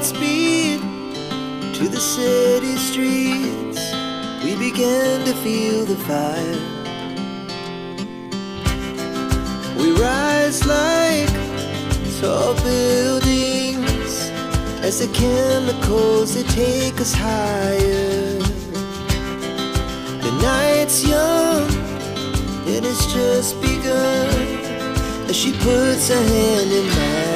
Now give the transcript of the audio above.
Godspeed to the city streets. We began to feel the fire. We rise like tall buildings as the chemicals, they take us higher. The night's young, it has just begun as she puts her hand in mine.